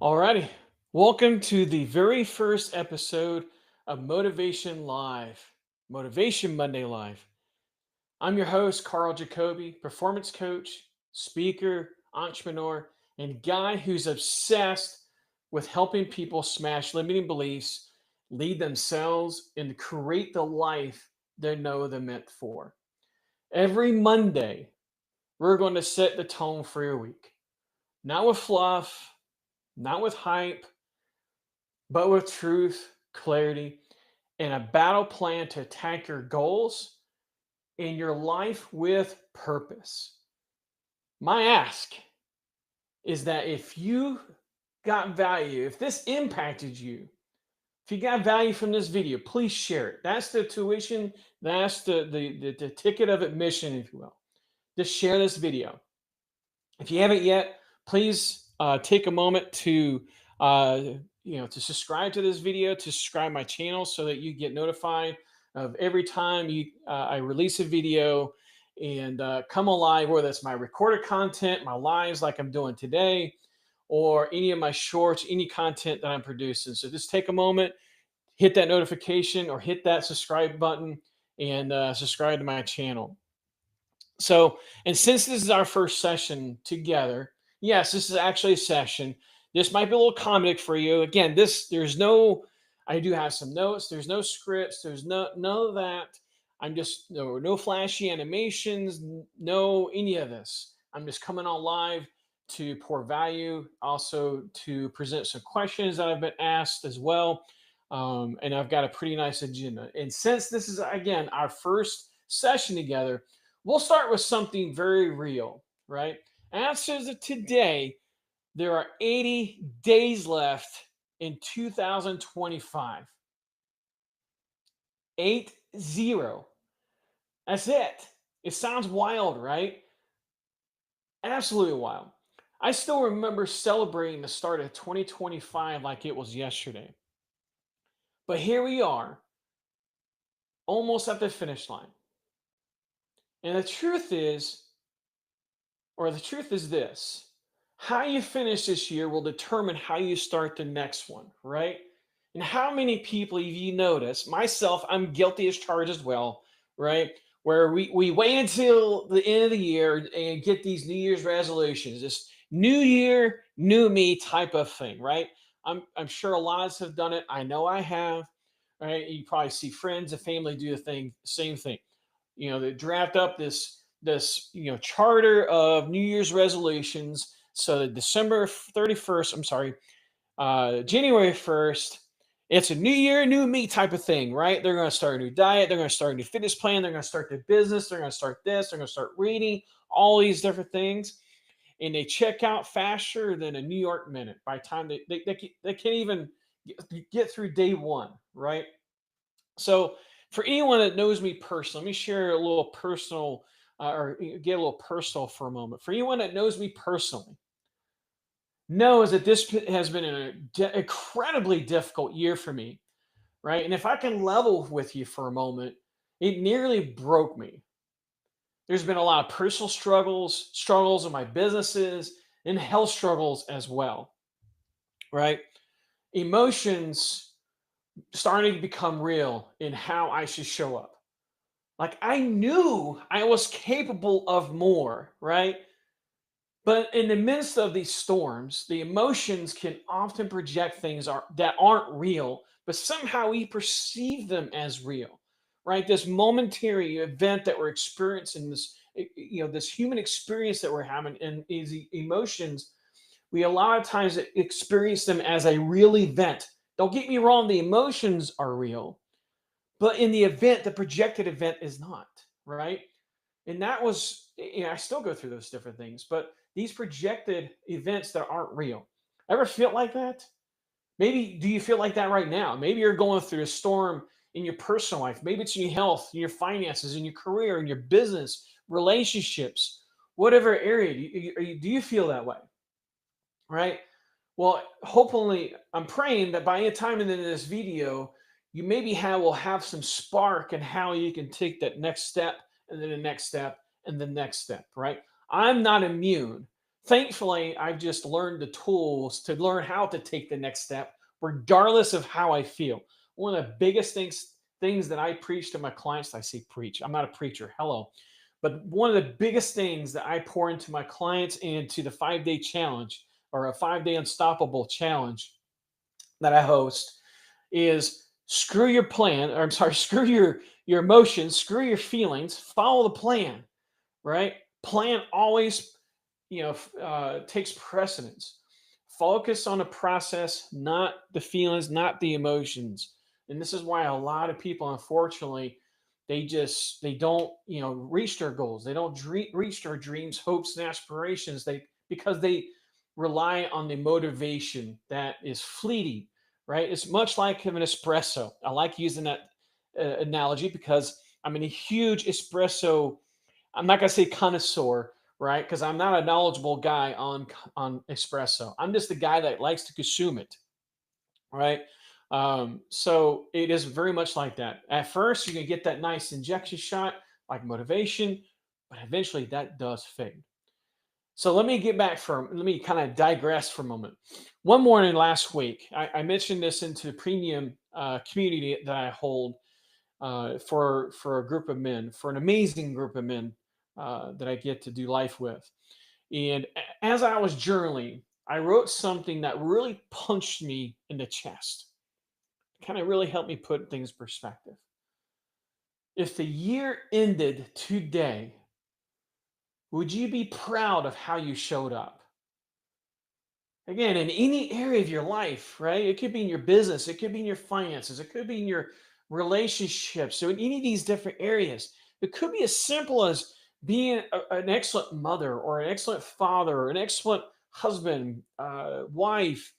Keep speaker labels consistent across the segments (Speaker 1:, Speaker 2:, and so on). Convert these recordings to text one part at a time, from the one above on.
Speaker 1: Alrighty. Welcome to the very first episode of Motivation Live, Motivation Monday Live. I'm your host, Karl Jacobi, performance coach, speaker, entrepreneur, and guy who's obsessed with helping people smash limiting beliefs, lead themselves, and create the life they know they're meant for. Every Monday, we're going to set the tone for your week. Not with fluff, not with hype, but with truth, clarity, and a battle plan to attack your goals in your life with purpose. My ask is that if you got value, if this impacted you, if you got value from this video, please share it. That's the tuition, that's the ticket of admission, if you will. Just share this video. If you haven't yet, please take a moment to uh, to subscribe to this video, to subscribe my channel, so that you get notified of every time I release a video and come alive. Whether it's my recorded content, my lives like I'm doing today, or any of my shorts, any content that I'm producing. So just take a moment, hit that notification or hit that subscribe button, and subscribe to my channel. So, and since this is our first session together, yes, this is actually a session. This might be a little comic for you. Again, there's no, I do have some notes. There's no scripts. There's none of that. I'm just no flashy animations, no any of this. I'm just coming on live to pour value, also to present some questions that I've been asked as well. And I've got a pretty nice agenda. And since this is again our first session together, we'll start with something very real, right? As of today, there are 80 days left in 2025. 8-0. That's it. It sounds wild, right? Absolutely wild. I still remember celebrating the start of 2025 like it was yesterday. But here we are, almost at the finish line. And the truth is this: how you finish this year will determine how you start the next one, right? And how many people have you noticed? Myself, I'm guilty as charged as well, right? Where we wait until the end of the year and get these New Year's resolutions, this new year, new me type of thing, right? I'm sure a lot of us have done it. I know I have, right? You probably see friends and family do the same thing. They draft up this charter of New Year's resolutions. So that December 31st, I'm sorry, January 1st, it's a new year, new me type of thing, right? They're going to start a new diet, they're going to start a new fitness plan, they're going to start their business, they're going to start this, they're going to start reading, all these different things. And they check out faster than a New York minute by the time they can't even get through day one, right? So, for anyone that knows me personally, let me share a little personal, or get a little personal for a moment. For anyone that knows me personally, knows that this has been an incredibly difficult year for me, right? And if I can level with you for a moment, it nearly broke me. There's been a lot of personal struggles in my businesses, and health struggles as well, right? Emotions starting to become real in how I should show up. Like I knew I was capable of more, right? But in the midst of these storms, the emotions can often project that aren't real, but somehow we perceive them as real, right? This momentary event that we're experiencing, this human experience that we're having, and these emotions, we a lot of times experience them as a real event. Don't get me wrong; the emotions are real, but in the event, the projected event is not, right? And that was, I still go through those different things, but these projected events that aren't real. Ever feel like that? Maybe do you feel like that right now? Maybe you're going through a storm in your personal life. Maybe it's in your health, in your finances, in your career, in your business, relationships, whatever area. Do you feel that way? Right? Well, hopefully, I'm praying that by the time in this video, you will have some spark in how you can take that next step, and then the next step, and the next step. Right? I'm not immune Thankfully, I've just learned the tools to learn how to take the next step, regardless of how I feel. One of the biggest things that I preach to my clients, I say preach, I'm not a preacher, hello. But one of the biggest things that I pour into my clients and to the 5 day challenge or a 5 day unstoppable challenge that I host is screw your plan, or I'm sorry, screw your emotions, screw your feelings, follow the plan, right? Plan always, takes precedence. Focus on the process, not the feelings, not the emotions. And this is why a lot of people, unfortunately, they don't reach their goals. They don't reach their dreams, hopes, and aspirations. They because they rely on the motivation that is fleeting, right? It's much like an espresso. I like using that analogy because I'm in a huge espresso. I'm not gonna say connoisseur, right? Because I'm not a knowledgeable guy on espresso. I'm just the guy that likes to consume it, right? So it is very much like that. At first, you're gonna get that nice injection shot, like motivation, but eventually that does fade. So let me kind of digress for a moment. One morning last week, I mentioned this into the premium community that I hold for a group of men, for an amazing group of men that I get to do life with. And as I was journaling, I wrote something that really punched me in the chest. Kind of really helped me put things in perspective. If the year ended today, would you be proud of how you showed up? Again, in any area of your life, right? It could be in your business, it could be in your finances, it could be in your relationships. So, in any of these different areas, it could be as simple as being an excellent mother or an excellent father or an excellent husband, wife,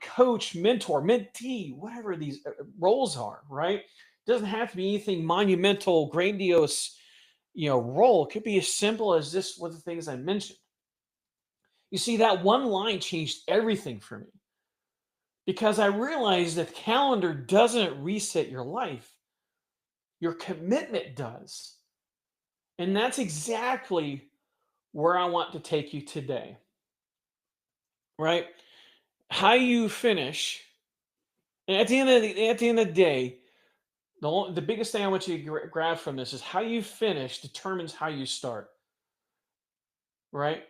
Speaker 1: coach, mentor, mentee, whatever these roles are, right? It doesn't have to be anything monumental, grandiose, role. It could be as simple as this, one of the things I mentioned. You see, that one line changed everything for me because I realized that the calendar doesn't reset your life, your commitment does. And that's exactly where I want to take you today, right? How you finish, and at the end of the day, the biggest thing I want you to grab from this is how you finish determines how you start, right?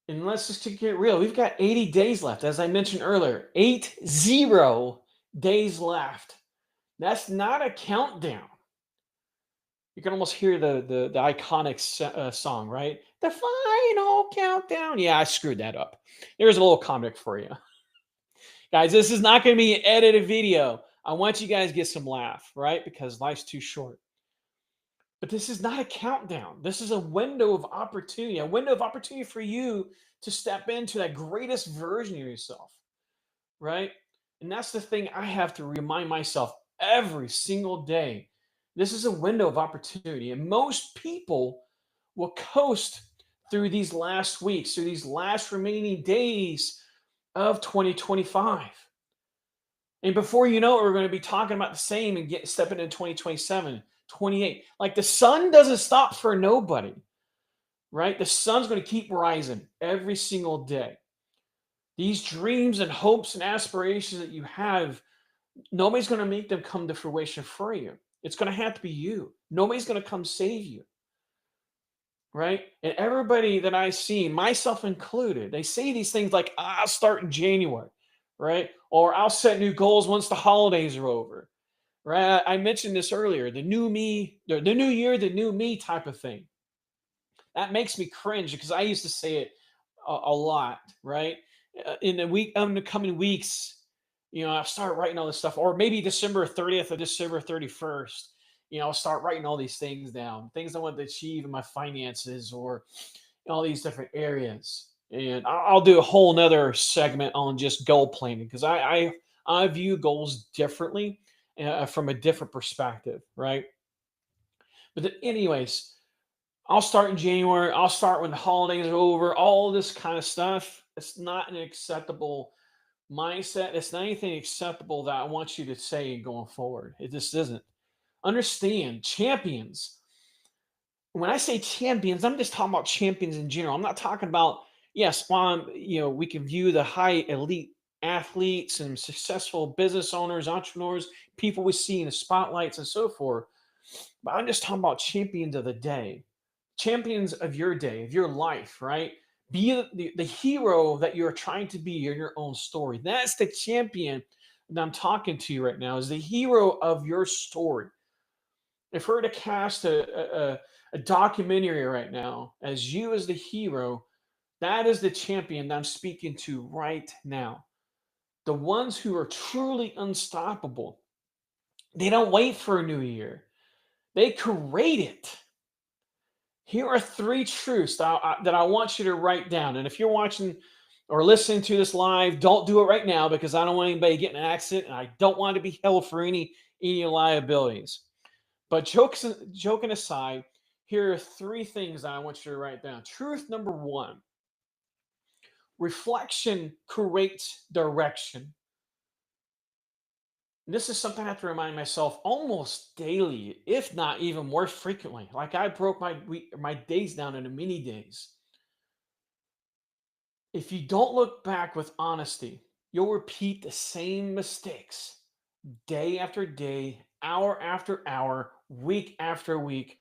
Speaker 1: And let's just to get real. We've got 80 days left, as I mentioned earlier. 80 days left. That's not a countdown. You can almost hear the iconic song, right? The final countdown. Yeah, I screwed that up. There's a little comic for you. Guys, this is not going to be an edited video. I want you guys to get some laugh, right? Because life's too short. But this is not a countdown. This is a window of opportunity for you to step into that greatest version of yourself, right? And that's the thing I have to remind myself every single day. This is a window of opportunity. And most people will coast through these last weeks, through these last remaining days of 2025. And before you know it, we're going to be talking about the same and stepping into 2027, 28. Like the sun doesn't stop for nobody, right? The sun's going to keep rising every single day. These dreams and hopes and aspirations that you have, nobody's going to make them come to fruition for you. It's going to have to be you. Nobody's going to come save you, right? And everybody that I see, myself included, they say these things like, I'll start in January, right? Or I'll set new goals once the holidays are over, right? I mentioned this earlier, the new me, the new year, the new me type of thing. That makes me cringe because I used to say it a lot, right? In the coming weeks, I'll start writing all this stuff, or maybe December 30th or December 31st. I'll start writing all these things down, things I want to achieve in my finances or in all these different areas. And I'll do a whole nother segment on just goal planning because I view goals differently from a different perspective, right? But anyways, I'll start in January. I'll start when the holidays are over. All this kind of stuff. It's not an acceptable mindset. It's not anything acceptable that I want you to say going forward. It just isn't. Understand, champions When I say champions, I'm just talking about champions in general. I'm not talking about, yes, we can view the high elite athletes and successful business owners, entrepreneurs, people we see in the spotlights and so forth. But I'm just talking about champions of the day, champions of your day, of your life, right? Be the hero that you're trying to be in your own story. That's the champion that I'm talking to you right now, is the hero of your story. If we're to cast a documentary right now as you as the hero, that is the champion that I'm speaking to right now. The ones who are truly unstoppable. They don't wait for a new year. They create it. Here are three truths that I want you to write down. And if you're watching or listening to this live, don't do it right now because I don't want anybody to get in an accident and I don't want to be held for any liabilities. But joking aside, here are three things that I want you to write down. Truth number one: reflection creates direction. And this is something I have to remind myself almost daily, if not even more frequently. Like I broke my days down into mini days. If you don't look back with honesty, you'll repeat the same mistakes day after day, hour after hour, week after week,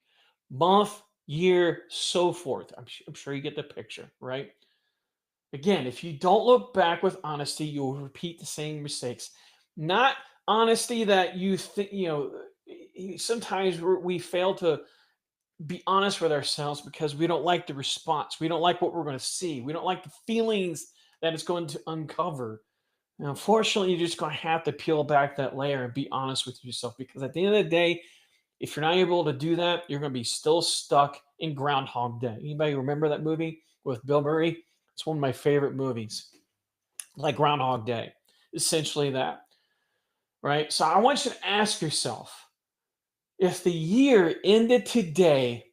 Speaker 1: month, year, so forth. I'm sure you get the picture, right? Again, if you don't look back with honesty, you'll repeat the same mistakes. Not honesty that you think, sometimes we fail to be honest with ourselves because we don't like the response. We don't like what we're going to see. We don't like the feelings that it's going to uncover. And unfortunately, you're just going to have to peel back that layer and be honest with yourself because at the end of the day, if you're not able to do that, you're going to be still stuck in Groundhog Day. Anybody remember that movie with Bill Murray? It's one of my favorite movies, like Groundhog Day. Essentially that, right? So I want you to ask yourself, if the year ended today,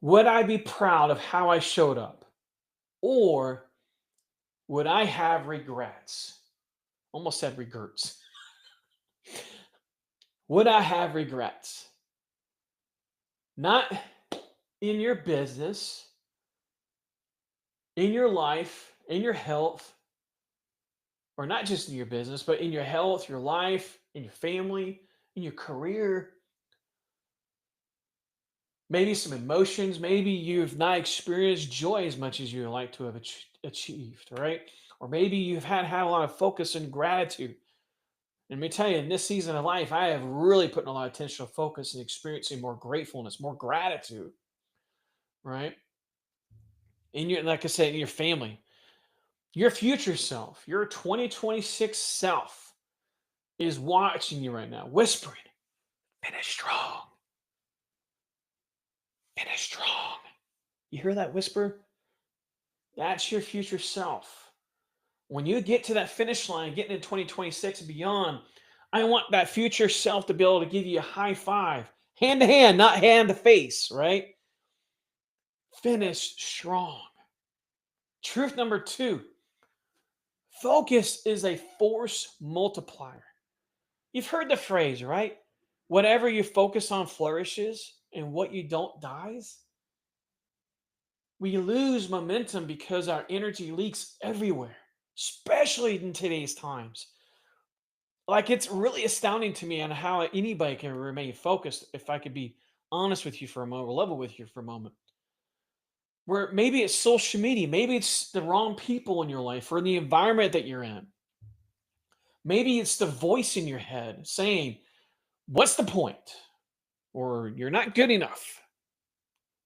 Speaker 1: would I be proud of how I showed up? Or would I have regrets? Almost said regrets. Would I have regrets? Not in your business, in your life, in your health, or not just in your business, but in your health, your life, in your family, in your career. Maybe some emotions. Maybe you've not experienced joy as much as you would like to have achieved, right? Or maybe you've had a lot of focus and gratitude. And let me tell you, in this season of life, I have really put a lot of attention to focus and experiencing more gratefulness, more gratitude, right? In your, like I said, in your family, your future self, your 2026 self is watching you right now, whispering, finish strong, finish strong. You hear that whisper? That's your future self. When you get to that finish line, getting in 2026 and beyond, I want that future self to be able to give you a high five, hand to hand, not hand to face, right? Finish strong. Truth number two: focus is a force multiplier. You've heard the phrase, right? Whatever you focus on flourishes and what you don't dies. We lose momentum because our energy leaks everywhere, especially in today's times. Like it's really astounding to me on how anybody can remain focused. If I could be honest with you for a moment, level with you for a moment, where maybe it's social media, maybe it's the wrong people in your life or the environment that you're in. Maybe it's the voice in your head saying, what's the point? Or you're not good enough.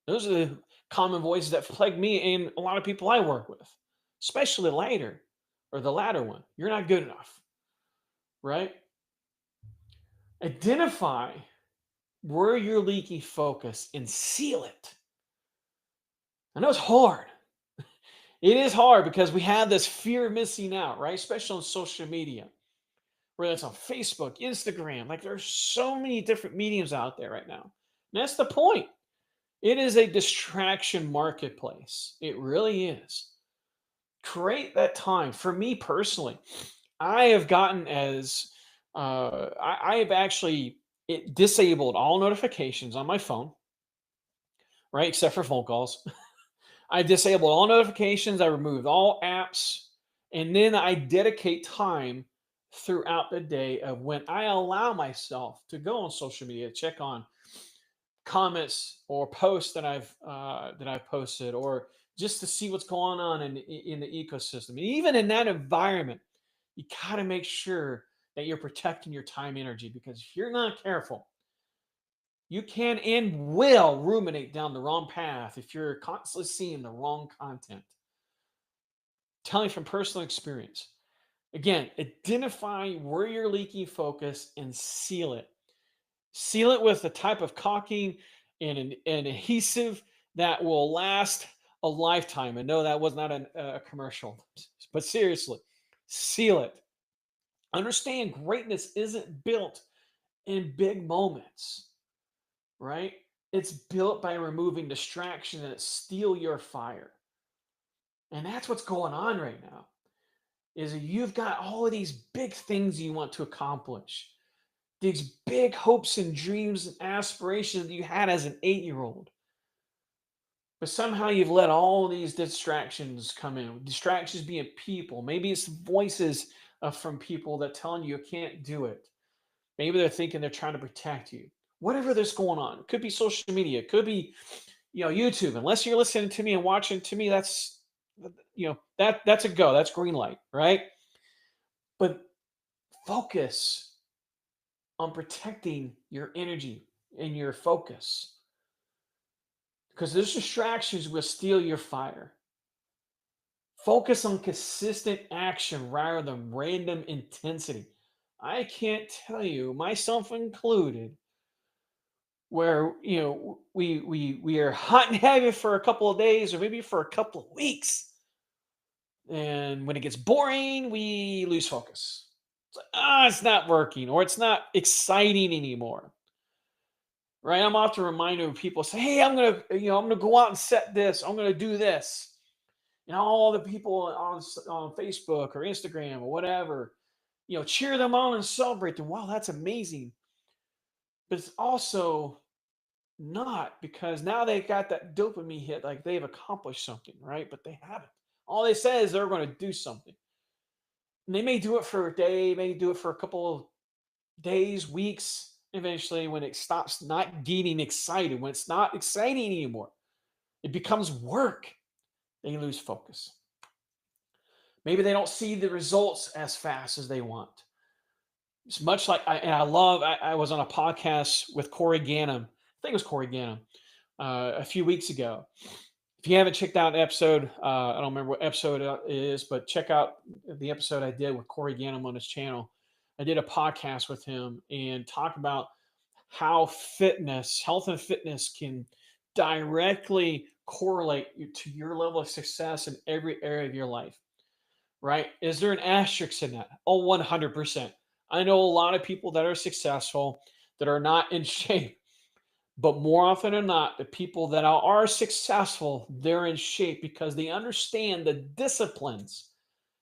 Speaker 1: Those are the common voices that plague me and a lot of people I work with, especially later or the latter one. You're not good enough, right? Identify where you're leaking focus and seal it. I know it's hard. It is hard because we have this fear of missing out, right? Especially on social media, whether it's on Facebook, Instagram. Like there's so many different mediums out there right now. And that's the point. It is a distraction marketplace. It really is. Create that time. For me personally, I have gotten as I have actually disabled all notifications on my phone. right? Except for phone calls. I disabled all notifications. I removed all apps. And then I dedicate time throughout the day of when I allow myself to go on social media, check on comments or posts that I've posted, or just to see what's going on in the ecosystem. And even in that environment, you got to make sure that you're protecting your time energy, because if you're not careful, you can and will ruminate down the wrong path if you're constantly seeing the wrong content. Telling from personal experience. Again, identify where you're leaking focus and seal it. Seal it with a type of caulking and an adhesive that will last a lifetime. And no, that was not a commercial, but seriously, seal it. Understand greatness isn't built in big moments, right? It's built by removing distraction that steal your fire. And that's what's going on right now. Is that you've got all of these big things you want to accomplish, these big hopes and dreams and aspirations that you had as an 8-year-old. But somehow you've let all these distractions come in. Distractions being people. Maybe it's voices from people that telling you can't do it. Maybe they're thinking they're trying to protect you. Whatever there's going on. It could be social media. It could be, YouTube. Unless you're listening to me and watching to me, that's a go. That's green light, right? But focus on protecting your energy and your focus, because those distractions will steal your fire. Focus on consistent action rather than random intensity. I can't tell you, myself included, where we are hot and heavy for a couple of days or maybe for a couple of weeks, and when it gets boring, we lose focus. It's like, it's not working, or it's not exciting anymore. Right? I'm often reminded when people say, "Hey, I'm gonna go out and set this. I'm gonna do this." All the people on Facebook or Instagram or whatever, cheer them on and celebrate them. Wow, that's amazing. But it's also not, because now they got that dopamine hit, like they've accomplished something, right? But they haven't. All they say is they're going to do something. And they may do it for a day, may do it for a couple of days, weeks. Eventually, when it stops not getting excited, when it's not exciting anymore, it becomes work. They lose focus. Maybe they don't see the results as fast as they want. It's much like I was on a podcast with Corey Gannum. I think it was Corey Gannum a few weeks ago. If you haven't checked out an episode, I don't remember what episode it is, but check out the episode I did with Corey Gannum on his channel. I did a podcast with him and talk about how health and fitness can directly correlate to your level of success in every area of your life, right? Is there an asterisk in that? Oh, 100%. I know a lot of people that are successful that are not in shape, but more often than not, the people that are successful, they're in shape because they understand the disciplines,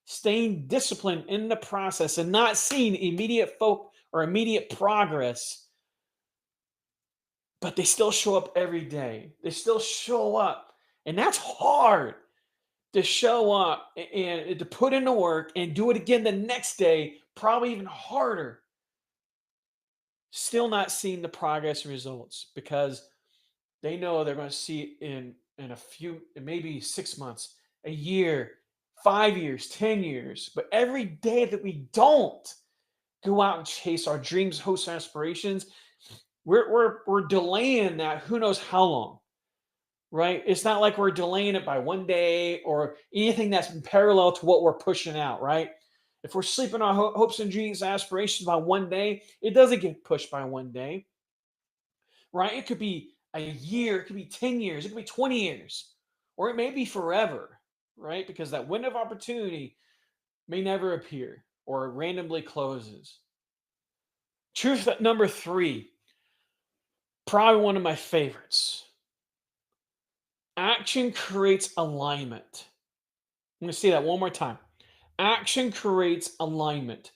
Speaker 1: staying disciplined in the process and not seeing immediate progress, but they still show up every day. They still show up. And that's hard, to show up and to put in the work and do it again the next day, probably even harder. Still not seeing the progress and results because they know they're going to see it in a few, maybe 6 months, a year, 5 years, 10 years. But every day that we don't go out and chase our dreams, hopes, and aspirations, we're delaying that who knows how long, right? It's not like we're delaying it by one day or anything that's in parallel to what we're pushing out, right? If we're sleeping on hopes and dreams, aspirations by one day, it doesn't get pushed by one day, right? It could be a year, it could be 10 years, it could be 20 years, or it may be forever, right? Because that window of opportunity may never appear or randomly closes. Truth number 3, probably one of my favorites. Action creates alignment. I'm going to say that one more time. Action creates alignment.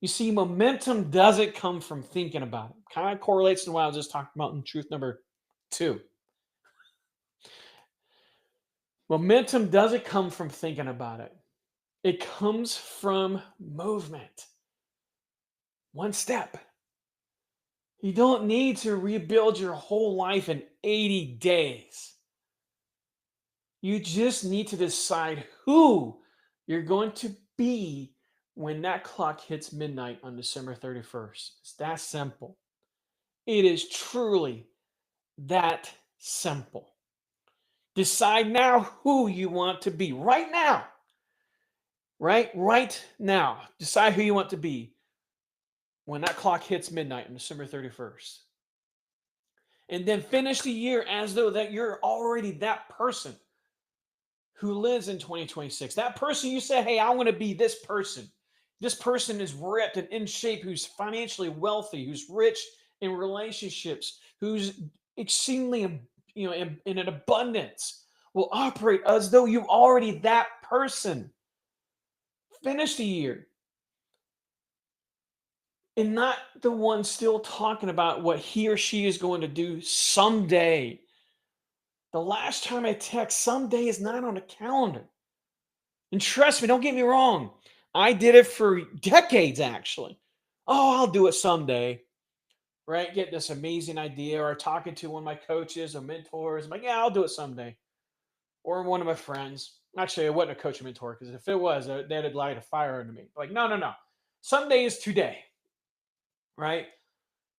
Speaker 1: You see, momentum doesn't come from thinking about it. Kind of correlates to what I was just talking about in truth number 2. Momentum doesn't come from thinking about it. It comes from movement. One step. You don't need to rebuild your whole life in 80 days. You just need to decide who you're going to be when that clock hits midnight on December 31st. It's that simple. It is truly that simple. Decide now who you want to be right now. Right now. Decide who you want to be when that clock hits midnight on December 31st. And then finish the year as though that you're already that person who lives in 2026. That person you say, hey, I want to be this person. This person is ripped and in shape, who's financially wealthy, who's rich in relationships, who's exceedingly, in an abundance, will operate as though you're already that person. Finish the year. And not the one still talking about what he or she is going to do someday. The last time I text, someday is not on the calendar. And trust me, don't get me wrong. I did it for decades, actually. Oh, I'll do it someday, right? Get this amazing idea, or talking to one of my coaches or mentors. I'm like, yeah, I'll do it someday. Or one of my friends. Actually, I wasn't a coach or mentor, because if it was, they'd light a fire under me. Like, no, no, no. Someday is today, right?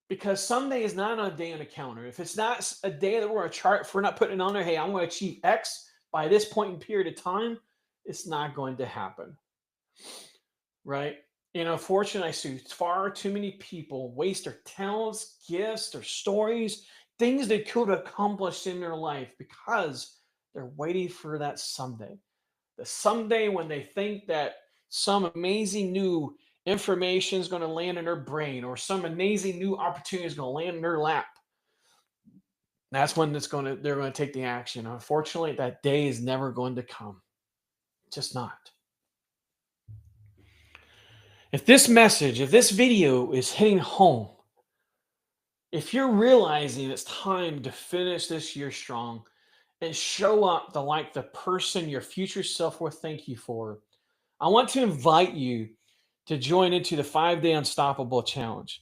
Speaker 1: Because someday is not on a day on a calendar. If it's not a day that we're going to chart, if we're not putting it on there, hey, I'm going to achieve X by this point in period of time, it's not going to happen. Right? And unfortunately, I see far too many people waste their talents, gifts, their stories, things they could have accomplished in their life because they're waiting for that someday. The someday when they think that some amazing new information is going to land in their brain, or some amazing new opportunity is going to land in their lap. That's when they're going to take the action. Unfortunately, that day is never going to come. Just not. If this video is hitting home, if you're realizing it's time to finish this year strong and show up like the person your future self will thank you for, I want to invite you to join into the 5-day Unstoppable Challenge.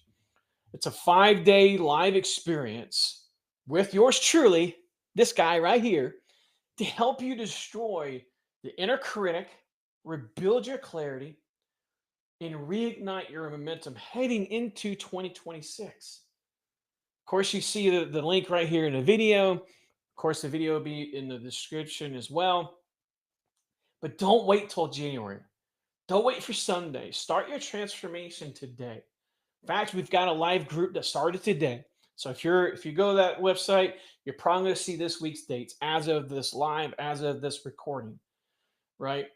Speaker 1: It's a 5-day live experience with yours truly, this guy right here, to help you destroy the inner critic, rebuild your clarity, and reignite your momentum heading into 2026. Of course, you see the link right here in the video. Of course, the video will be in the description as well. But don't wait till January. Don't wait for Sunday. Start your transformation today. In fact, we've got a live group that started today. So if you go to that website, you're probably going to see this week's dates as of this live, as of this recording, right?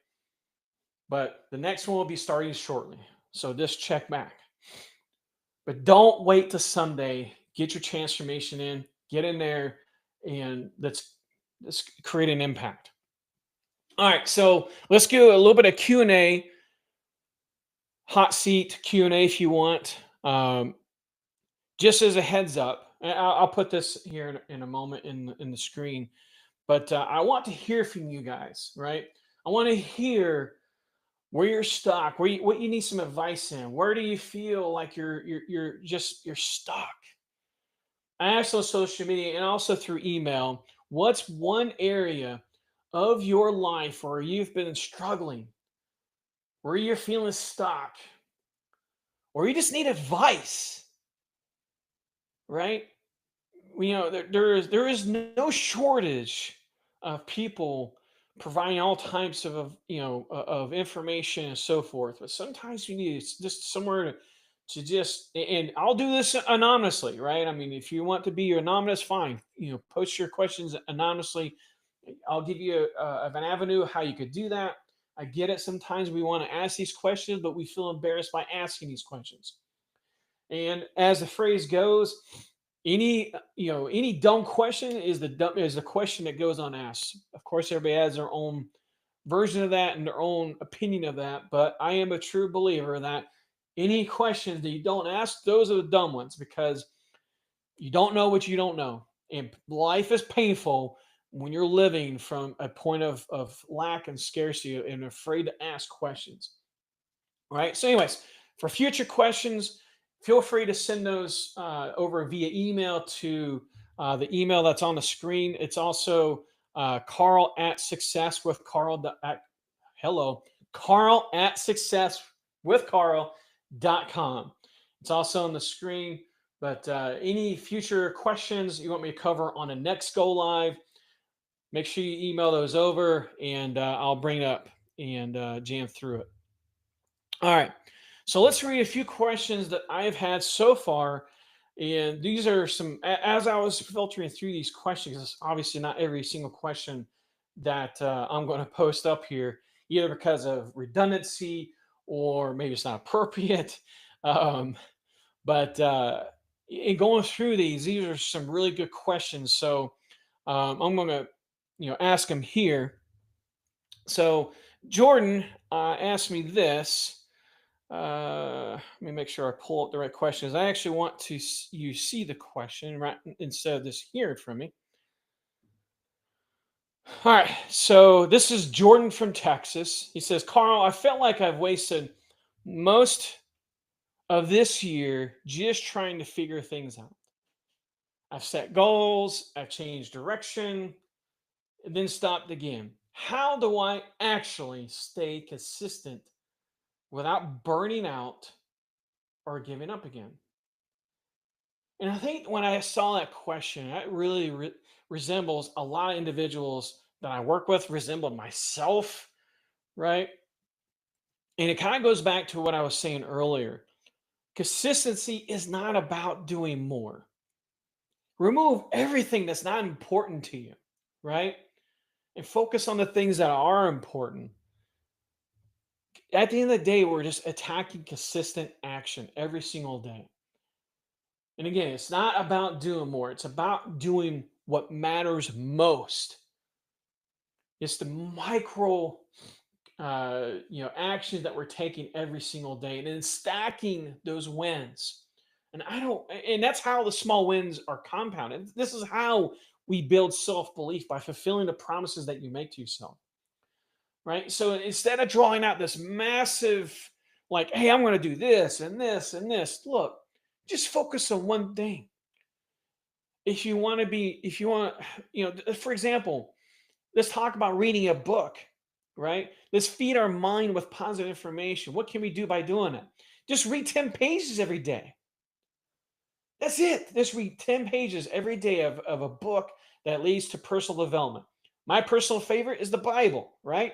Speaker 1: But the next one will be starting shortly. So just check back. But don't wait till Sunday. Get your transformation in, get in there, and let's create an impact. All right, so let's do a little bit of Q&A, hot seat Q&A if you want. Just as a heads up, I'll put this here in a moment in the screen, but I want to hear from you guys, right? I want to hear where you're stuck, what you need some advice in. Where do you feel like you're stuck? I asked on social media and also through email, what's one area of your life where you've been struggling, where you're feeling stuck, or you just need advice, right? There is no shortage of people providing all types of information and so forth. But sometimes you need just somewhere to just, and I'll do this anonymously, right? I mean, if you want to be anonymous, fine. Post your questions anonymously. I'll give you an avenue how you could do that. I get it. Sometimes we want to ask these questions, but we feel embarrassed by asking these questions. And as the phrase goes, any dumb question is the question that goes unasked. Of course, everybody has their own version of that and their own opinion of that, but I am a true believer that any questions that you don't ask, those are the dumb ones, because you don't know what you don't know, and life is painful when you're living from a point of lack and scarcity and afraid to ask questions, right? So, anyways, for future questions, feel free to send those over via email to the email that's on the screen. It's also Carl at success with Carl. Hello, Carl at success with Carl.com. It's also on the screen. But any future questions you want me to cover on the next Go Live, make sure you email those over and I'll bring it up and jam through it. All right. So let's read a few questions that I've had so far. And these are some, as I was filtering through these questions, it's obviously not every single question that I'm going to post up here, either because of redundancy or maybe it's not appropriate. Um, but in going through these are some really good questions. So I'm going to, ask them here. So Jordan asked me this. Let me make sure I pull up the right questions. I actually want to you see the question right instead of just hearing from me. All right. So this is Jordan from Texas. He says, Carl, I felt like I've wasted most of this year just trying to figure things out. I've set goals, I've changed direction, and then stopped again. How do I actually stay consistent without burning out or giving up again? And I think when I saw that question, it really resembles a lot of individuals that I work with, resembled myself, right? And it kind of goes back to what I was saying earlier. Consistency is not about doing more. Remove everything that's not important to you, right? And focus on the things that are important. At the end of the day, we're just attacking consistent action every single day. And again, it's not about doing more, it's about doing what matters most. It's the micro actions that we're taking every single day and then stacking those wins. And that's how the small wins are compounded. This is how we build self-belief, by fulfilling the promises that you make to yourself. Right? So instead of drawing out this massive, like, hey, I'm going to do this and this and this, look, just focus on one thing. If you want, for example, let's talk about reading a book, right? Let's feed our mind with positive information. What can we do by doing it? Just read 10 pages every day. That's it. Just read 10 pages every day of a book that leads to personal development. My personal favorite is the Bible, right?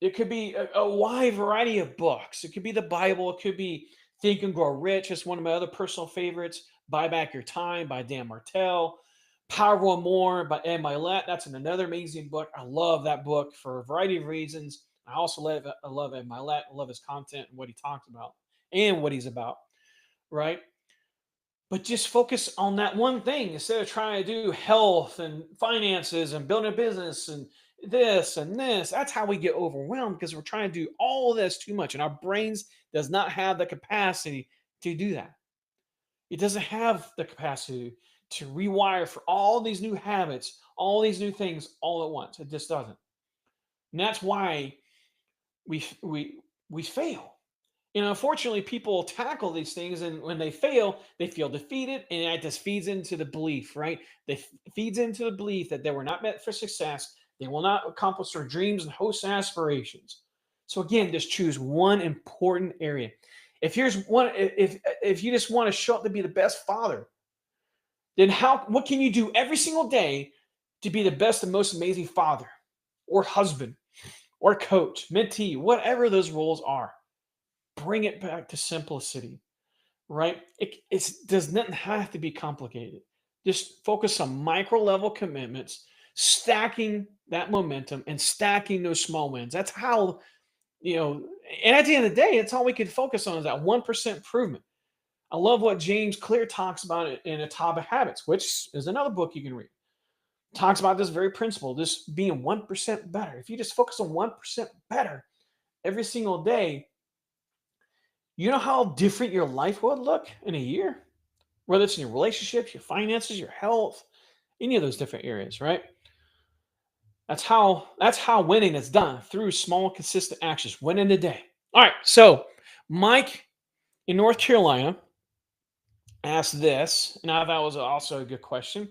Speaker 1: It could be a wide variety of books. It could be the Bible. It could be Think and Grow Rich. It's one of my other personal favorites. Buy Back Your Time by Dan Martell. Power of One More by Ed Milet. That's another amazing book. I love that book for a variety of reasons. I love Ed Milet. I love his content and what he talks about and what he's about, right? But just focus on that one thing instead of trying to do health and finances and building a business and this and this. That's how we get overwhelmed, because we're trying to do all of this too much and our brains does not have the capacity to do that. It doesn't have the capacity to rewire for all these new habits, all these new things all at once. It just doesn't. And that's why we fail. And unfortunately, people tackle these things, and when they feel defeated, and that just feeds into the belief, right? They feeds into the belief that they were not meant for success. They will not accomplish their dreams and hopes and aspirations. So again, just choose one important area. If you just want to show up to be the best father, then what can you do every single day to be the best and most amazing father or husband or coach, mentee, whatever those roles are? Bring it back to simplicity, right? It does not have to be complicated. Just focus on micro level commitments, stacking that momentum and stacking those small wins. That's how, and at the end of the day, it's all we can focus on is that 1% improvement. I love what James Clear talks about in Atomic Habits, which is another book you can read. Talks about this very principle, this being 1% better. If you just focus on 1% better every single day, you know how different your life would look in a year? Whether it's in your relationships, your finances, your health, any of those different areas, right? That's how winning is done through small, consistent actions, winning the day. All right, so Mike in North Carolina asked this, and I thought it was also a good question.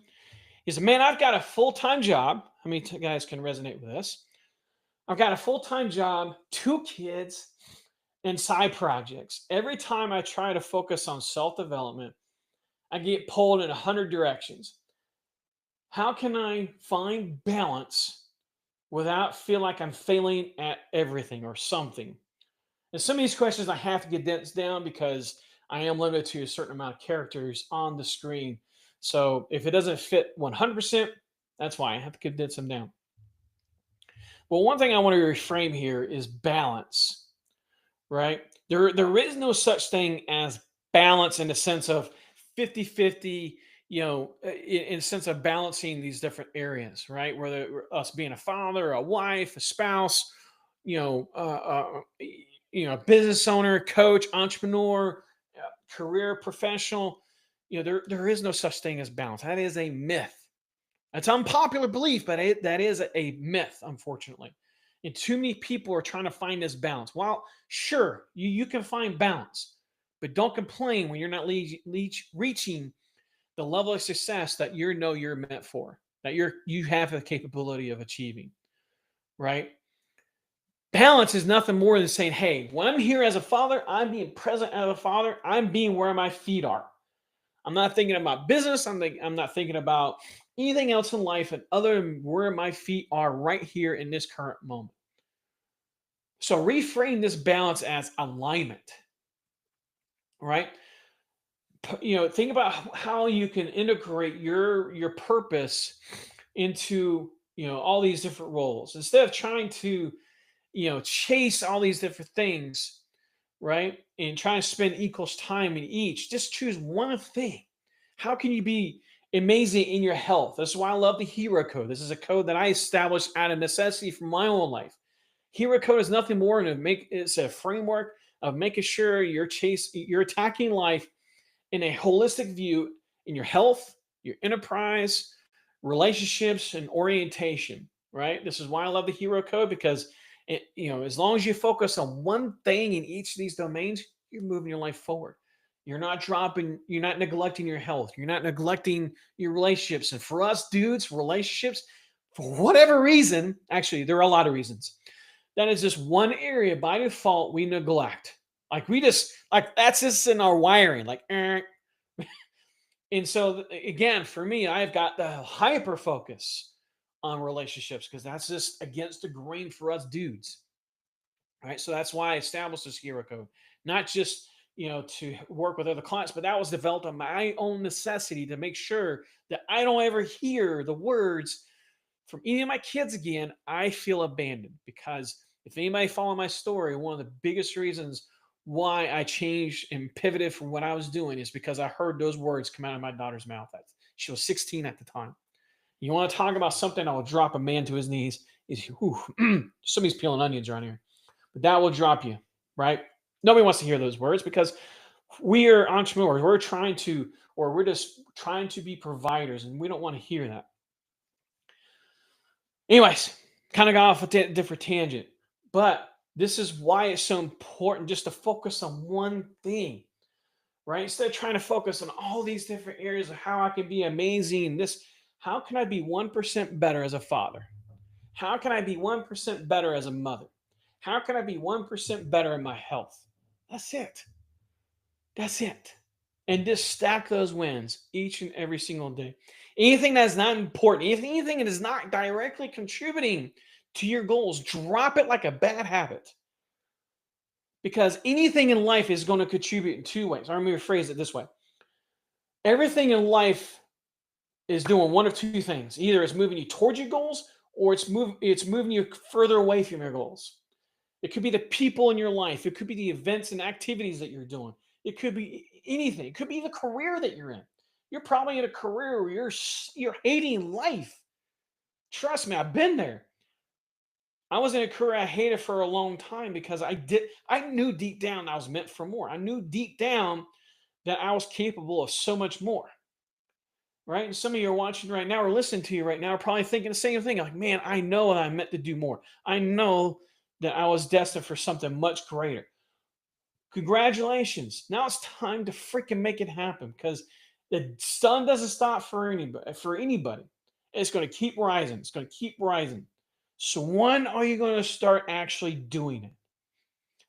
Speaker 1: He said, "Man, I've got a full time job. How many guys can resonate with this? I've got a full time job, two kids, and side projects. Every time I try to focus on self development, I get pulled in 100 directions. How can I find balance without feel like I'm failing at everything or something?" And some of these questions I have to get dense down because I am limited to a certain amount of characters on the screen. So if it doesn't fit 100%, that's why I have to condense them down. Well, one thing I want to reframe here is balance, right? There is no such thing as balance in the sense of 50-50, in sense of balancing these different areas, right? Whether us being a father, a wife, a spouse, business owner, coach, entrepreneur, career professional, there is no such thing as balance. That is a myth. It's unpopular belief, but that is a myth, unfortunately. And too many people are trying to find this balance. Well, sure, you can find balance, but don't complain when you're not reaching the level of success that you're meant for, that you have the capability of achieving, right? Balance is nothing more than saying, hey, when I'm here as a father, I'm being present as a father. I'm being where my feet are. I'm not thinking about business. I'm not thinking about anything else in life and other than where my feet are right here in this current moment. So reframe this balance as alignment, right? Think about how you can integrate your purpose into all these different roles instead of trying to chase all these different things, right? And try to spend equals time in each. Just choose one thing. How can you be amazing in your health? This is why I love the hero code. This is a code that I established out of necessity for my own life. Hero code is nothing more than it's a framework of making sure you're attacking life in a holistic view in your health, your enterprise, relationships, and orientation. Right. This is why I love the hero code because as long as you focus on one thing in each of these domains, you're moving your life forward. You're not neglecting your health. You're not neglecting your relationships. And for us dudes, relationships, for whatever reason, actually, there are a lot of reasons. That is just one area by default we neglect. Like that's just in our wiring. And so again, for me, I've got the hyper focus on relationships because that's just against the grain for us dudes. Right. So that's why I established this hero code, not just to work with other clients, but that was developed on my own necessity to make sure that I don't ever hear the words from any of my kids again. I feel abandoned because if anybody follow my story, one of the biggest reasons why I changed and pivoted from what I was doing is because I heard those words come out of my daughter's mouth. She was 16 at the time. You want to talk about something that will drop a man to his knees? Is somebody's peeling onions around here, but that will drop you, right? Nobody wants to hear those words because we are entrepreneurs. We're just trying to be providers, and we don't want to hear that. Anyways, kind of got off a different tangent, but this is why it's so important just to focus on one thing, right? Instead of trying to focus on all these different areas of how I can be amazing, how can I be 1% better as a father? How can I be 1% better as a mother? How can I be 1% better in my health? That's it. That's it. And just stack those wins each and every single day. Anything that's not important, anything that is not directly contributing to your goals, drop it like a bad habit. Because anything in life is going to contribute in two ways. Or let me rephrase it this way. Everything in life is doing one of two things. Either it's moving you towards your goals or it's moving you further away from your goals. It could be the people in your life. It could be the events and activities that you're doing. It could be anything. It could be the career that you're in. You're probably in a career where you're hating life. Trust me, I've been there. I was in a career I hated for a long time because I knew deep down I was meant for more. I knew deep down that I was capable of so much more. right? And some of you are watching right now or listening to you right now are probably thinking the same thing. Like, man, I know that I'm meant to do more. I know that I was destined for something much greater. Congratulations. Now it's time to freaking make it happen because the sun doesn't stop for anybody It's going to keep rising. It's going to keep rising. So when are you going to start actually doing it?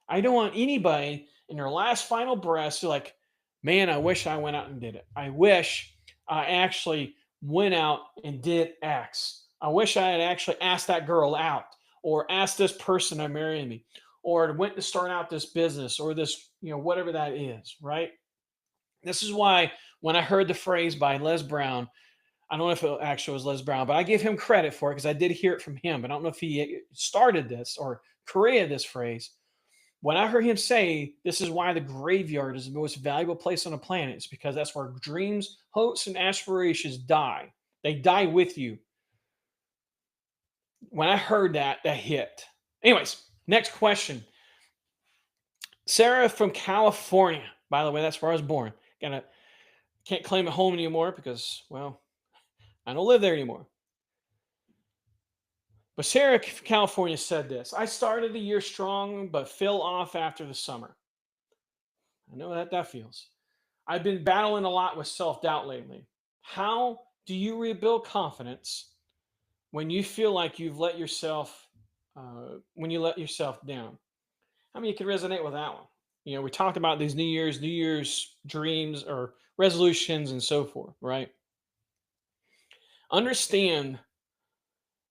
Speaker 1: I don't want anybody in their last final breaths to like, man, I wish I went out and did it. I wish I actually went out and did X. I wish I had actually asked that girl out or asked this person to marry me or went to start out this business or this, whatever that is, right? This is why when I heard the phrase by Les Brown, I don't know if it actually was Les Brown, but I give him credit for it because I did hear it from him. But I don't know if he started this or created this phrase. When I heard him say, this is why the graveyard is the most valuable place on the planet, it's because that's where dreams, hopes, and aspirations die. They die with you. When I heard that, that hit. Anyways, next question. Sarah from California. By the way, that's where I was born. Can't claim a home anymore because, well, I don't live there anymore. But Sarah from California said this: I started the year strong, but fell off after the summer. I know how that feels. I've been battling a lot with self doubt lately. How do you rebuild confidence when you feel like you've let yourself, when you let yourself down? How many can resonate with that one? We talked about these New Year's dreams or resolutions and so forth, right? Understand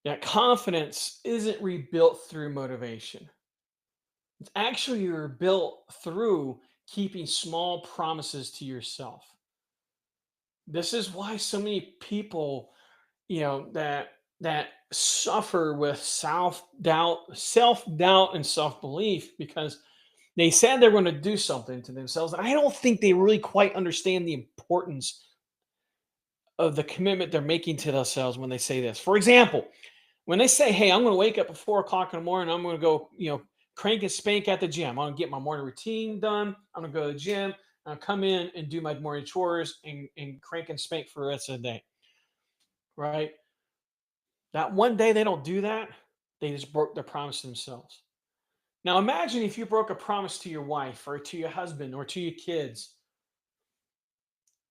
Speaker 1: that confidence isn't rebuilt through motivation. It's actually rebuilt through keeping small promises to yourself. This is why so many people, that suffer with self doubt and self-belief because they said they're going to do something to themselves. And I don't think they really quite understand the importance of the commitment they're making to themselves when they say this. For example, when they say, hey, I'm going to wake up at 4 o'clock in the morning, I'm going to go, crank and spank at the gym. I'm going to get my morning routine done. I'm going to go to the gym. I'll come in and do my morning chores and crank and spank for the rest of the day. Right? That one day they don't do that, they just broke their promise to themselves. Now imagine if you broke a promise to your wife or to your husband or to your kids.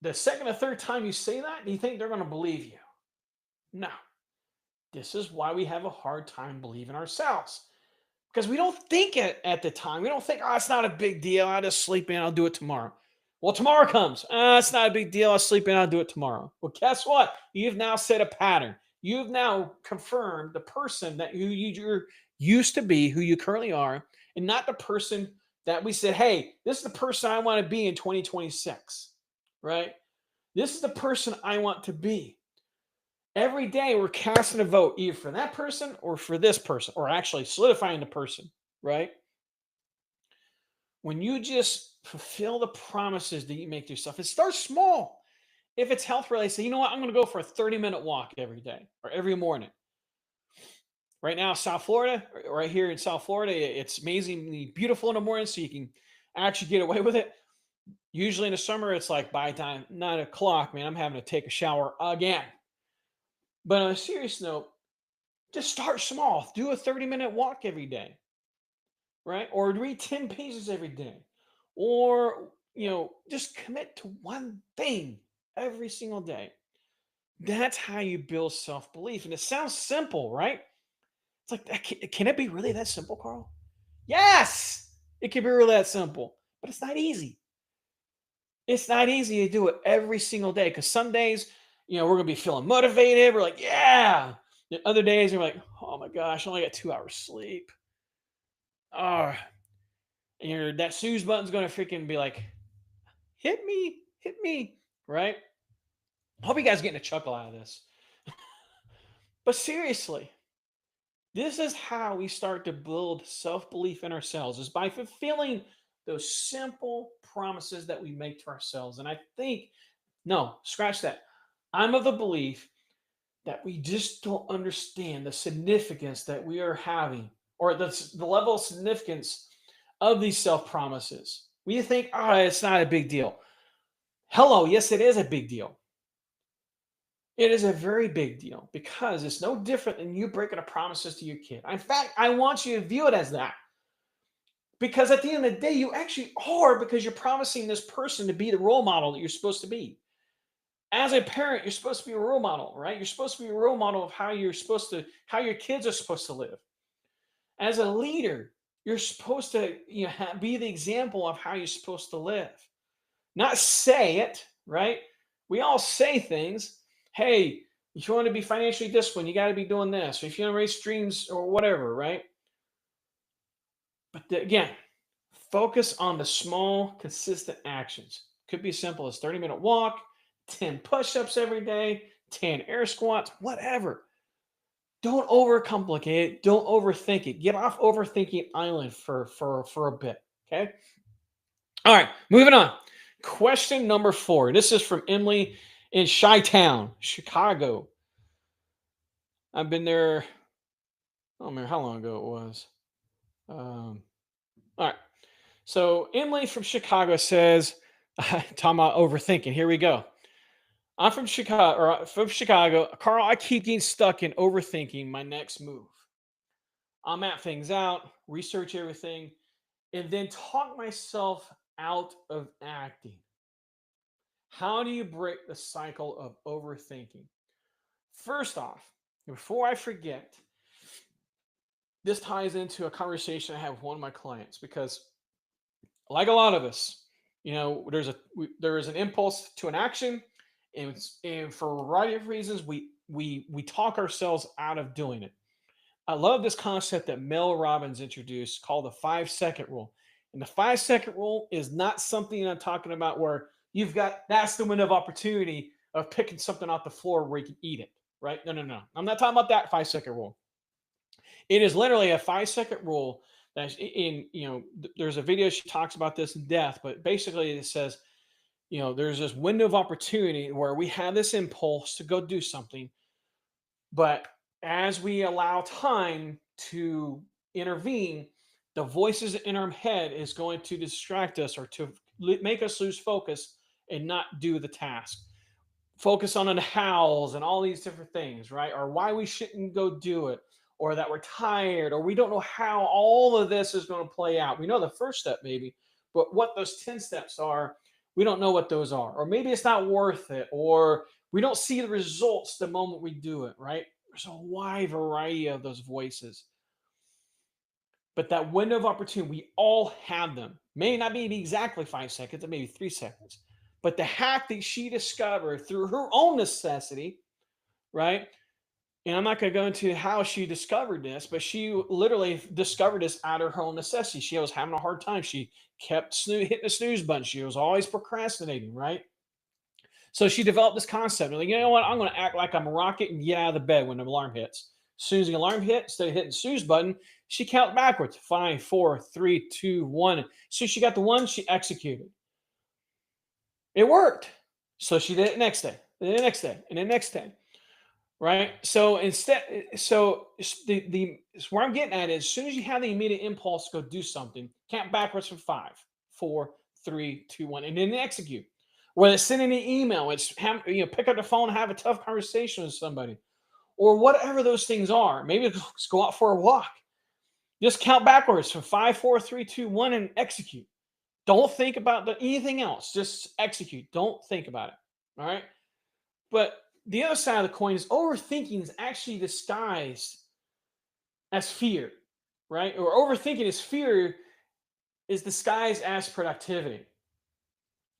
Speaker 1: The second or third time you say that, do you think they're going to believe you? No. This is why we have a hard time believing ourselves. Because we don't think it at the time. We don't think, oh, it's not a big deal. I'll just sleep in. I'll do it tomorrow. Well, tomorrow comes. It's not a big deal. I'll sleep in. I'll do it tomorrow. Well, guess what? You've now set a pattern. You've now confirmed the person that you're used to be, who you currently are, and not the person that we said, hey, this is the person I want to be in 2026, right? This is the person I want to be. Every day we're casting a vote either for that person or for this person, or actually solidifying the person, right? When you just fulfill the promises that you make to yourself, it starts small. If it's health related, say, you know what, I'm going to go for a 30-minute walk every day or every morning. Right now, South Florida, right here in South Florida, it's amazingly beautiful in the morning, so you can actually get away with it. Usually in the summer, it's like by the time 9 o'clock, man, I'm having to take a shower again. But on a serious note, just start small. Do a 30-minute walk every day, right? Or read 10 pages every day. Or, just commit to one thing every single day. That's how you build self belief. And it sounds simple, right? It's like, can it be really that simple, Carl? Yes, it can be really that simple, but it's not easy. It's not easy to do it every single day because some days, we're going to be feeling motivated. We're like, yeah. And other days, you're like, oh my gosh, I only got 2 hours sleep. Oh, and that snooze button's going to freaking be like, hit me, right? I hope you guys are getting a chuckle out of this. But seriously, this is how we start to build self belief in ourselves, is by fulfilling those simple promises that we make to ourselves. And I think, no, scratch that. I'm of the belief that we just don't understand the significance that we are having, or the level of significance of these self promises. We think, it's not a big deal. Hello, yes, it is a big deal. It is a very big deal because it's no different than you breaking a promises to your kid. In fact, I want you to view it as that. Because at the end of the day, you actually are, because you're promising this person to be the role model that you're supposed to be. As a parent, you're supposed to be a role model, right? You're supposed to be a role model of how your kids are supposed to live. As a leader, you're supposed to be the example of how you're supposed to live, not say it, right? We all say things. Hey, if you want to be financially disciplined, you got to be doing this. Or if you want to raise streams or whatever, right? But again, focus on the small, consistent actions. Could be as simple as 30-minute walk, 10 push ups every day, 10 air squats, whatever. Don't overcomplicate it. Don't overthink it. Get off overthinking island for a bit. Okay. All right. Moving on. Question number 4. This is from Emily in Chi-Town, Chicago. I've been there. I don't remember how long ago it was. All right. So Emily from Chicago says, talking about overthinking. Here we go. I'm from Chicago, Carl, I keep getting stuck in overthinking my next move. I'll map things out, research everything, and then talk myself out of acting. How do you break the cycle of overthinking? First off, before I forget, this ties into a conversation I have with one of my clients because, like a lot of us, there is an impulse to an action, and for a variety of reasons, we talk ourselves out of doing it. I love this concept that Mel Robbins introduced called the 5 second rule. And the 5 second rule is not something I'm talking about where that's the window of opportunity of picking something off the floor where you can eat it, right? No, no, no. I'm not talking about that 5 second rule. It is literally a 5 second rule that's there's a video she talks about this in depth, but basically it says, there's this window of opportunity where we have this impulse to go do something, but as we allow time to intervene, the voices in our head is going to distract us or to make us lose focus and not do the task. Focus on the hows and all these different things, right? Or why we shouldn't go do it, or that we're tired, or we don't know how all of this is going to play out. We know the first step, maybe, but what those 10 steps are, we don't know what those are. Or maybe it's not worth it, or we don't see the results the moment we do it, right? There's a wide variety of those voices. But that window of opportunity, we all have them. May not be exactly 5 seconds, it may be 3 seconds. But the hack that she discovered through her own necessity, right? And I'm not going to go into how she discovered this, but she literally discovered this out of her own necessity. She was having a hard time. She kept hitting the snooze button. She was always procrastinating, right? So she developed this concept. Like, you know what? I'm going to act like I'm a rocket and get out of the bed when the alarm hits. As soon as the alarm hit, instead of hitting the snooze button, she counted backwards. 5, 4, 3, 2, 1. So she got the one, she executed. It worked. So she did it next day, and the next day, and the next day. Right. So where I'm getting at is, as soon as you have the immediate impulse to go do something, count backwards from 5, 4, 3, 2, 1, and then execute. Whether it's sending an email, pick up the phone and have a tough conversation with somebody, or whatever those things are. Maybe just go out for a walk. Just count backwards from 5, 4, 3, 2, 1, and execute. Don't think about anything else. Just execute. Don't think about it. All right. But the other side of the coin is overthinking is actually disguised as fear, right? Or overthinking is fear is disguised as productivity.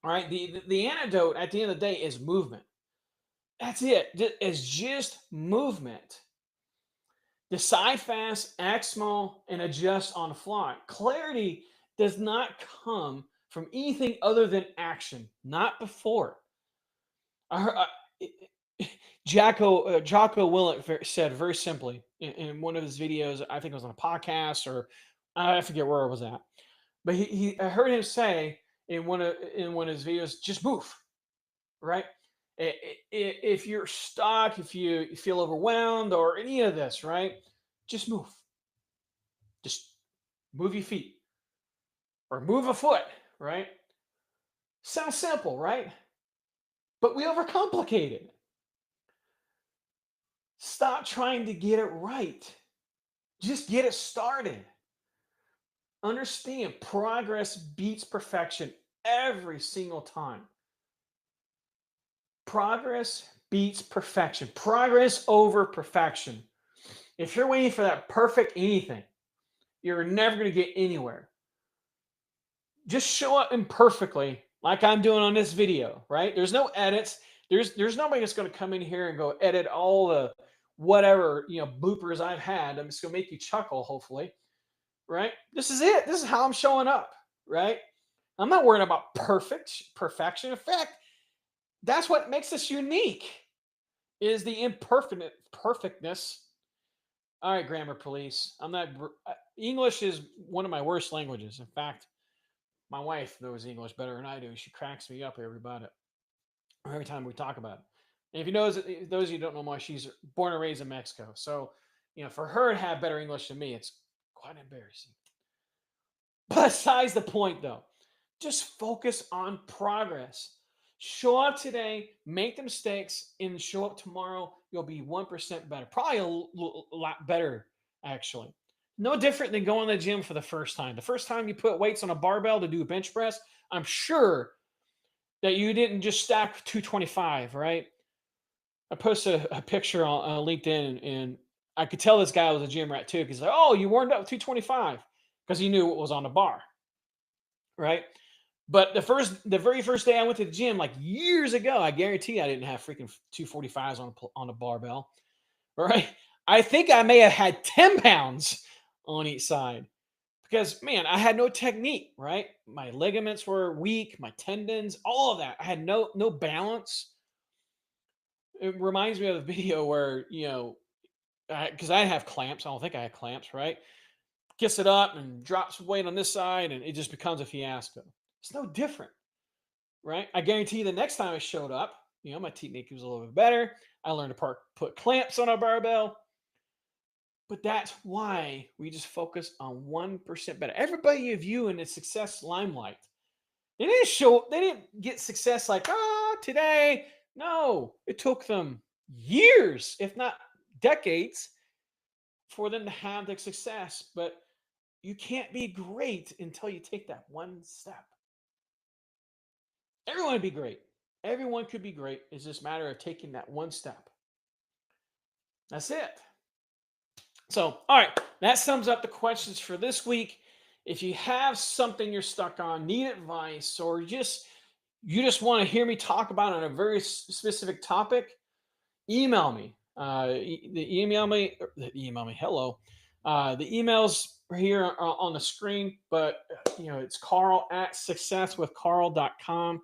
Speaker 1: All right. The antidote at the end of the day is movement. That's it. It's just movement. Decide fast, act small, and adjust on the fly. Clarity does not come from anything other than action, not before. I, Jocko Willink said very simply in one of his videos, I think it was on a podcast or I forget where it was at, but I heard him say in one of his videos, just move, right? If you're stuck, if you feel overwhelmed or any of this, right, just move. Just move your feet or move a foot, right? Sounds simple, right? But we overcomplicate it. Stop trying to get it right. Just get it started. Understand progress beats perfection every single time. Progress beats perfection. Progress over perfection. If you're waiting for that perfect anything, you're never going to get anywhere. Just show up imperfectly like I'm doing on this video, right? There's no edits. There's nobody that's going to come in here and go edit all the whatever, bloopers I've had. I'm just going to make you chuckle, hopefully, right? This is it. This is how I'm showing up, right? I'm not worrying about perfection. In fact, that's what makes us unique is the perfectness. All right, grammar police. I'm not English is one of my worst languages. In fact, my wife knows English better than I do. She cracks me up every time we talk about it. And if you know, those of you who don't know why, she's born and raised in Mexico. So, for her to have better English than me, it's quite embarrassing. Besides the point, though, just focus on progress. Show up today, make the mistakes, and show up tomorrow. You'll be 1% better. Probably a lot better, actually. No different than going to the gym for the first time. The first time you put weights on a barbell to do a bench press, I'm sure that you didn't just stack 225, right? I posted a picture on LinkedIn, and I could tell this guy was a gym rat too. Because like, oh, you warmed up with 225 because he knew what was on the bar, right? But the very first day I went to the gym, like years ago, I guarantee I didn't have freaking 245s on a barbell, right? I think I may have had 10 pounds on each side because, man, I had no technique, right? My ligaments were weak, my tendons, all of that. I had no balance. It reminds me of the video where, because I have clamps. I don't think I had clamps, right? Gets it up and drops weight on this side, and it just becomes a fiasco. It's no different, right? I guarantee you the next time I showed up, my technique was a little bit better. I learned to put clamps on a barbell. But that's why we just focus on 1% better. Everybody you view in the success limelight, they didn't get success like, today. No, it took them years, if not decades, for them to have the success. But you can't be great until you take that one step. Everyone would be great. Everyone could be great. It's just a matter of taking that one step. That's it. So, all right, that sums up the questions for this week. If you have something you're stuck on, need advice, or you just want to hear me talk about on a very specific topic, email me. Email me. Hello. The email's here on the screen, but it's Karl at successwithkarl.com.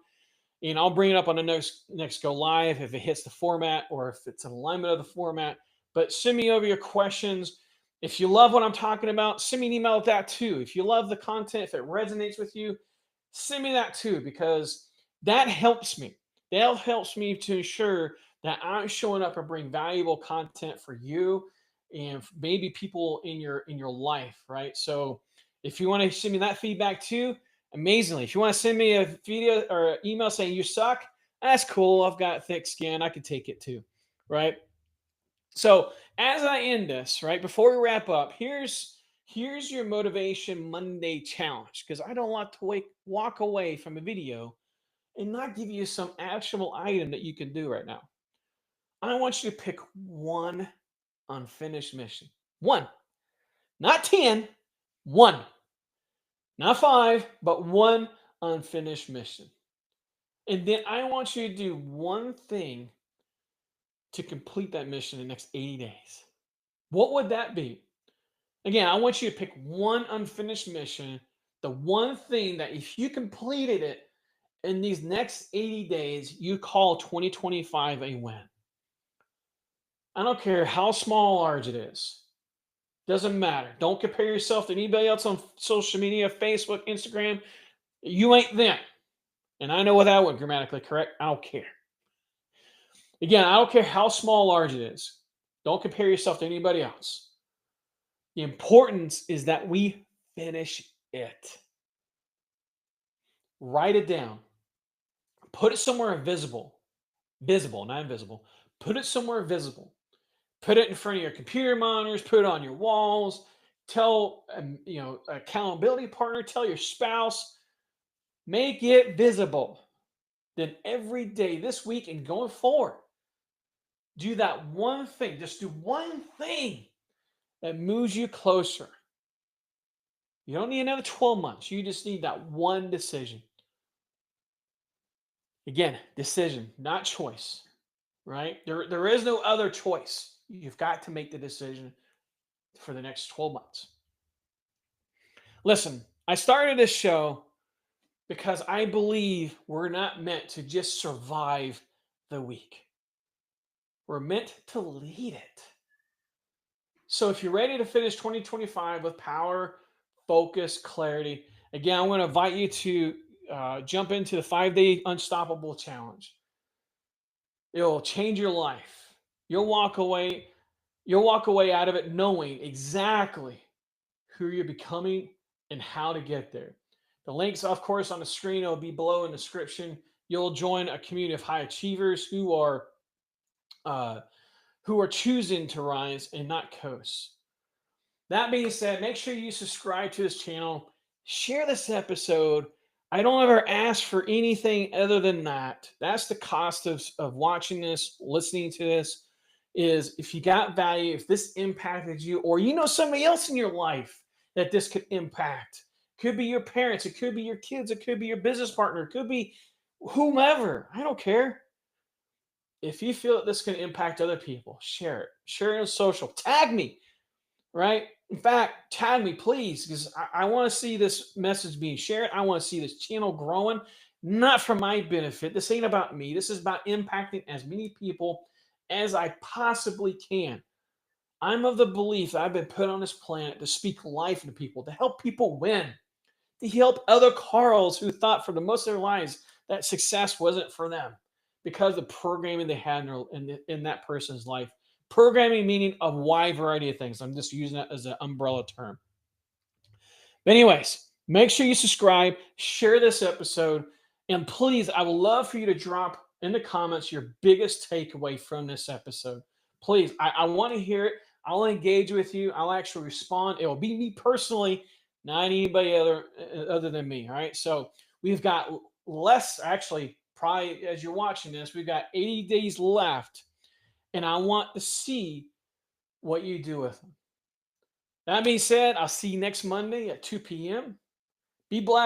Speaker 1: And I'll bring it up on the next go live if it hits the format or if it's an alignment of the format. But send me over your questions. If you love what I'm talking about, send me an email with that too. If you love the content, if it resonates with you, send me that too, because that helps me. That helps me to ensure that I'm showing up and bring valuable content for you and maybe people in your life, right? So if you want to send me that feedback too, amazingly. If you want to send me a video or email saying you suck, that's cool. I've got thick skin. I could take it too, right? So as I end this, right before we wrap up, here's your motivation Monday challenge, because I don't want to walk away from a video and not give you some actionable item that you can do right now. I want you to pick one unfinished mission. One, not 10, one, not five, but one unfinished mission. And then I want you to do one thing to complete that mission in the next 80 days. What would that be? Again, I want you to pick one unfinished mission, the one thing that if you completed it in these next 80 days, you call 2025 a win. I don't care how small or large it is. Doesn't matter. Don't compare yourself to anybody else on social media, Facebook, Instagram. You ain't them. And I know what that was grammatically correct. I don't care. Again, I don't care how small or large it is. Don't compare yourself to anybody else. The importance is that we finish it. Write it down. Put it somewhere visible. Visible, not invisible. Put it somewhere visible. Put it in front of your computer monitors, put it on your walls. Tell accountability partner, tell your spouse, make it visible. Then every day this week and going forward, do that one thing. Just do one thing that moves you closer. You don't need another 12 months. You just need that one decision. Again, decision, not choice, right? There is no other choice. You've got to make the decision for the next 12 months. Listen, I started this show because I believe we're not meant to just survive the week. We're meant to lead it. So if you're ready to finish 2025 with power, focus, clarity, again, I'm going to invite you to jump into the 5-day Unstoppable Challenge. It'll change your life. You'll walk away. You'll walk away out of it knowing exactly who you're becoming and how to get there. The links, of course, on the screen will be below in the description. You'll join a community of high achievers uh, who are choosing to rise and not coast. That being said, make sure you subscribe to this channel, share this episode. I don't ever ask for anything other than that. That's the cost of watching this, listening to this, is if you got value, if this impacted you, or you know somebody else in your life that this could impact. Could be your parents, it could be your kids, it could be your business partner, it could be whomever. I don't care. If you feel that this can impact other people, share it. Share it on social. Tag me, right? In fact, tag me, please, because I want to see this message being shared. I want to see this channel growing, not for my benefit. This ain't about me. This is about impacting as many people as I possibly can. I'm of the belief that I've been put on this planet to speak life into people, to help people win, to help other Carls who thought for the most of their lives that success wasn't for them because of the programming they had in that person's life. Programming meaning a wide variety of things. I'm just using that as an umbrella term. But anyways, make sure you subscribe, share this episode, and please, I would love for you to drop in the comments your biggest takeaway from this episode. Please, I want to hear it. I'll engage with you. I'll actually respond. It will be me personally, not anybody other than me. All right. So we've got less, actually, probably as you're watching this, we've got 80 days left, and I want to see what you do with them. That being said, I'll see you next Monday at 2 p.m. Be blessed.